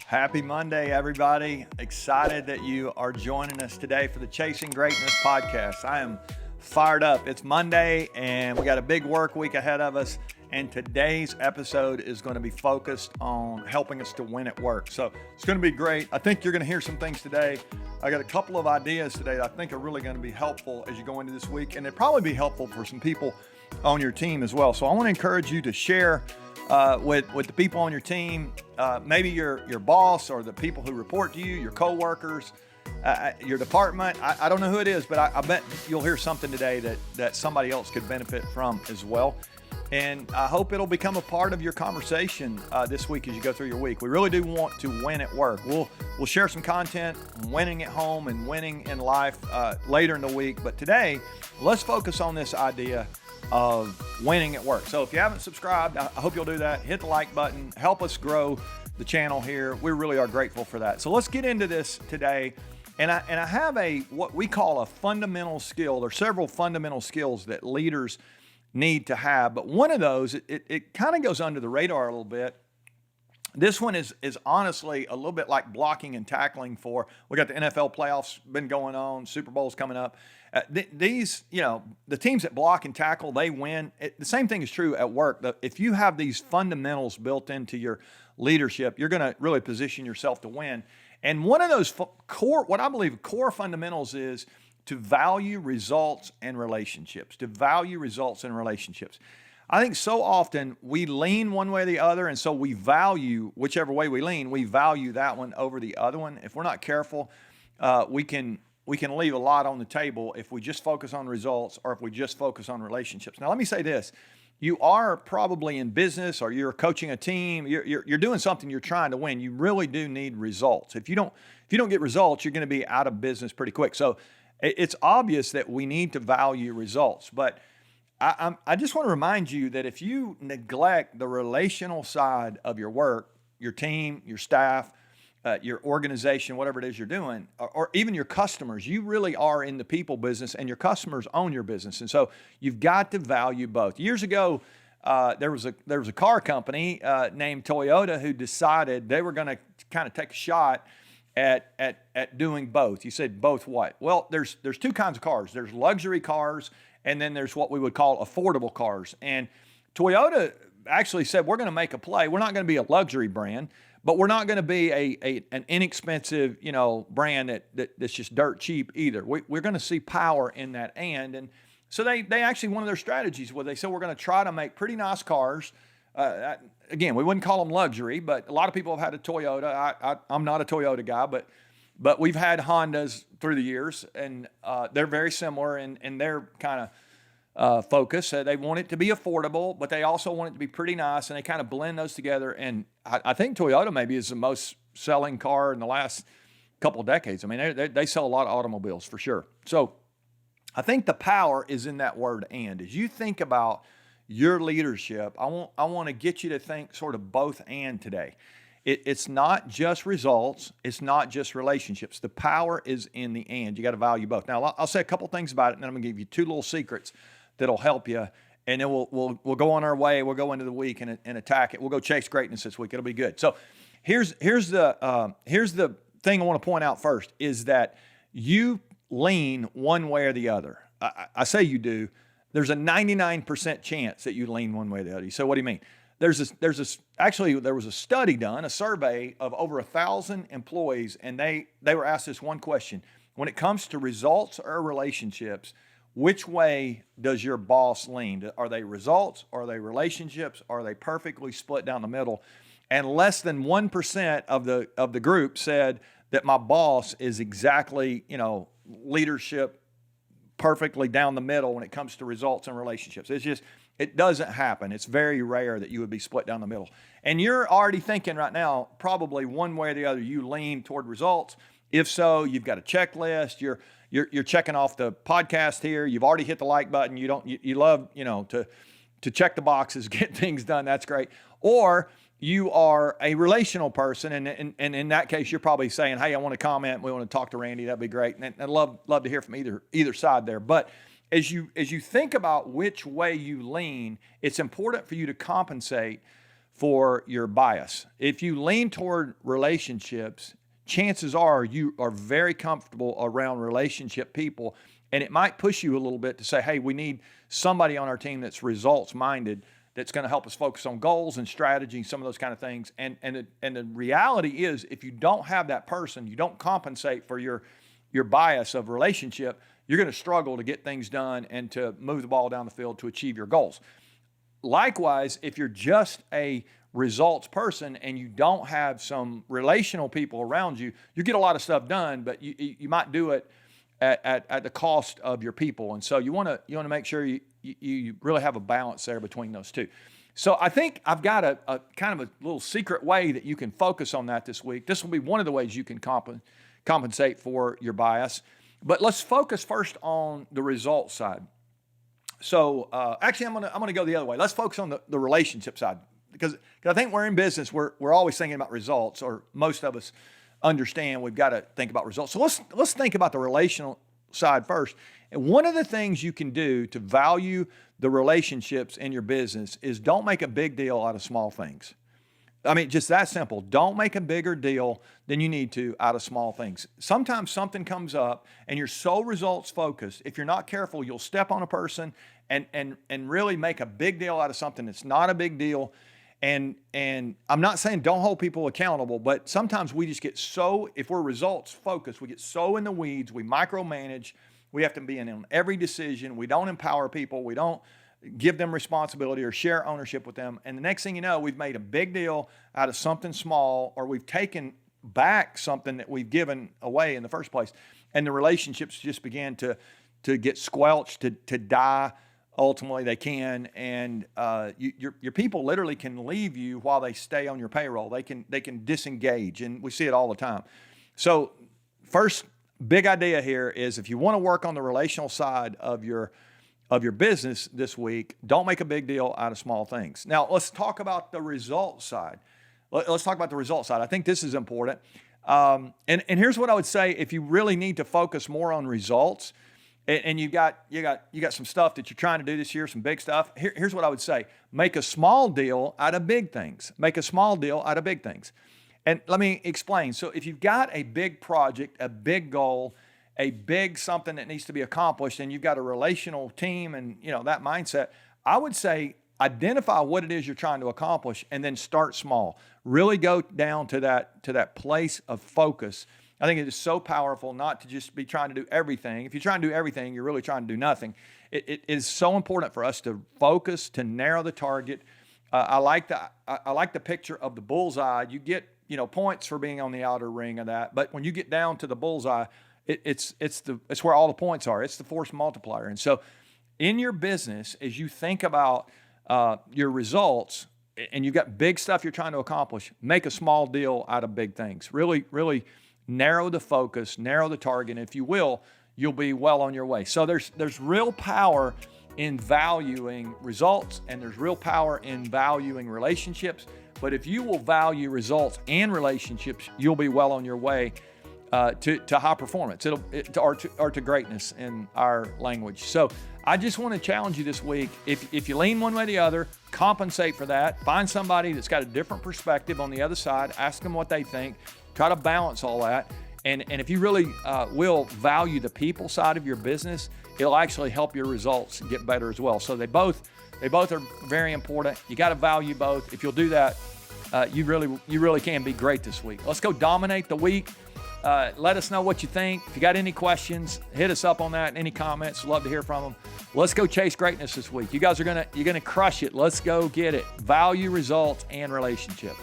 Happy Monday, everybody. Excited that you are joining us today for the Chasing Greatness podcast. I am fired up. It's Monday and we got a big work week ahead of us. And today's episode is going to be focused on helping us to win at work. So it's going to be great. I think you're going to hear some things today. I got a couple of ideas today that I think are really going to be helpful as you go into this week. And it'll probably be helpful for some people on your team as well. So I want to encourage you to share with the people on your team, maybe your boss or the people who report to you, your coworkers, your department. I don't know who it is, but I bet you'll hear something today that somebody else could benefit from as well. And I hope it'll become a part of your conversation this week as you go through your week. We really do want to win at work. We'll share some content, winning at home and winning in life later in the week. But today, let's focus on this idea of winning at work. So if you haven't subscribed, I hope you'll do that. Hit the like button. Help us grow the channel here. We really are grateful for that. So let's get into this today. And I have what we call a fundamental skill. There's several fundamental skills that leaders need to have, but one of those, it kind of goes under the radar a little bit. This one is honestly a little bit like blocking and tackling we got the NFL playoffs been going on, Super Bowl's coming up. These, the teams that block and tackle, they win. The same thing is true at work. If you have these fundamentals built into your leadership, you're going to really position yourself to win. And one of those what I believe core fundamentals is to value results and relationships, I think so often we lean one way or the other, and so we value, whichever way we lean, we value that one over the other one. If we're not careful, we can leave a lot on the table if we just focus on results or if we just focus on relationships. Now, let me say this. You are probably in business or you're coaching a team, you're doing something, you're trying to win. You really do need results. If you don't get results, you're going to be out of business pretty quick. So it's obvious that we need to value results, but I just want to remind you that if you neglect the relational side of your work, your team, your staff, your organization, whatever it is you're doing, or even your customers, you really are in the people business and your customers own your business. And so you've got to value both. Years ago, there was a car company named Toyota who decided they were going to kind of take a shot at doing both. You said both what? Well, there's two kinds of cars. There's luxury cars, and then there's what we would call affordable cars. And Toyota actually said, we're going to make a play. We're not going to be a luxury brand, but we're not going to be an inexpensive, brand that's just dirt cheap either. We're going to see power in that and so they actually, one of their strategies was they said, we're going to try to make pretty nice cars. Again, we wouldn't call them luxury, but a lot of people have had a Toyota. I'm not a Toyota guy, but we've had Hondas through the years, and they're very similar in their kind of focus. They want it to be affordable, but they also want it to be pretty nice, and they kind of blend those together. And I think Toyota maybe is the most selling car in the last couple of decades. I mean, they sell a lot of automobiles for sure. So I think the power is in that word and. As you think about your leadership, I want to get you to think sort of both and today. It's not just results. It's not just relationships. The power is in the and. You got to value both. Now, I'll say a couple things about it, and then I'm going to give you two little secrets that'll help you, and then we'll go on our way. We'll go into the week and attack it. We'll go chase greatness this week. It'll be good. So here's the thing I want to point out first is that you lean one way or the other. I say you do. There's a 99% chance that you lean one way or the other. So what do you mean? There was a study done, a survey of over 1,000 employees, and they were asked this one question. When it comes to results or relationships, which way does your boss lean? Are they results? Are they relationships? Are they perfectly split down the middle? And less than 1% of the group said that my boss is exactly, leadership perfectly down the middle when it comes to results and relationships. It doesn't happen. It's very rare that you would be split down the middle. And you're already thinking right now, probably one way or the other, you lean toward results. If so, you've got a checklist. You're checking off the podcast here. You've already hit the like button. You love, to check the boxes, get things done. That's great. Or you are a relational person, and in that case, you're probably saying, hey, I want to comment. We want to talk to Randy. That'd be great. And I'd love to hear from either side there. But as you think about which way you lean, it's important for you to compensate for your bias. If you lean toward relationships, chances are you are very comfortable around relationship people, and it might push you a little bit to say, hey, we need somebody on our team that's results minded, that's going to help us focus on goals and strategy, some of those kind of things. And the reality is, if you don't have that person, you don't compensate for your bias of relationship, you're going to struggle to get things done and to move the ball down the field to achieve your goals. Likewise, if you're just a results person and you don't have some relational people around you, you get a lot of stuff done, but you might do it at the cost of your people. And so you want to make sure you really have a balance there between those two. So I think I've got a kind of a little secret way that you can focus on that this week. This will be one of the ways you can compensate for your bias. But let's focus first on the results side. So actually, I'm gonna go the other way. Let's focus on the relationship side, because I think we're in business. We're always thinking about results, or most of us understand we've got to think about results. So let's think about the relational side first. And one of the things you can do to value the relationships in your business is don't make a big deal out of small things. I mean, just that simple. Don't make a bigger deal than you need to out of small things. Sometimes something comes up and you're so results focused, if you're not careful, you'll step on a person and really make a big deal out of something that's not a big deal. And I'm not saying don't hold people accountable, but sometimes we just get so, if we're results focused, we get so in the weeds, we micromanage, we have to be in on every decision, we don't empower people, we don't give them responsibility or share ownership with them. And the next thing you know, we've made a big deal out of something small, or we've taken back something that we've given away in the first place. And the relationships just began to get squelched, to die. Ultimately, they can. And your people literally can leave you while they stay on your payroll. They can disengage, and we see it all the time. So first big idea here is, if you want to work on the relational side of your business this week, don't make a big deal out of small things. Now, let's talk about the results side. Let's talk about the results side. I think this is important. And here's what I would say: if you really need to focus more on results, and you got some stuff that you're trying to do this year, some big stuff, here's what I would say: make a small deal out of big things. Make a small deal out of big things. And let me explain. So if you've got a big project, a big goal, a big something that needs to be accomplished, and you've got a relational team and that mindset, I would say identify what it is you're trying to accomplish and then start small. Really go down to that place of focus. I think it is so powerful not to just be trying to do everything. If you're trying to do everything, you're really trying to do nothing. It is so important for us to focus, to narrow the target. I like the picture of the bullseye. You get points for being on the outer ring of that, but when you get down to the bullseye, it's where all the points are. It's the force multiplier. And so in your business, as you think about your results, and you've got big stuff you're trying to accomplish, make a small deal out of big things. Really, really narrow the focus, narrow the target. And if you will, you'll be well on your way. So there's real power in valuing results, and there's real power in valuing relationships. But if you will value results and relationships, you'll be well on your way to high performance, or to greatness in our language. So I just want to challenge you this week. If you lean one way or the other, compensate for that. Find somebody that's got a different perspective on the other side. Ask them what they think. Try to balance all that. And if you really will value the people side of your business, it'll actually help your results get better as well. So they both are very important. You got to value both. If you'll do that, you really can be great this week. Let's go dominate the week. Let us know what you think. If you got any questions, hit us up on that. Any comments, love to hear from them. Let's go chase greatness this week. You guys you're gonna crush it. Let's go get it. Value results and relationships.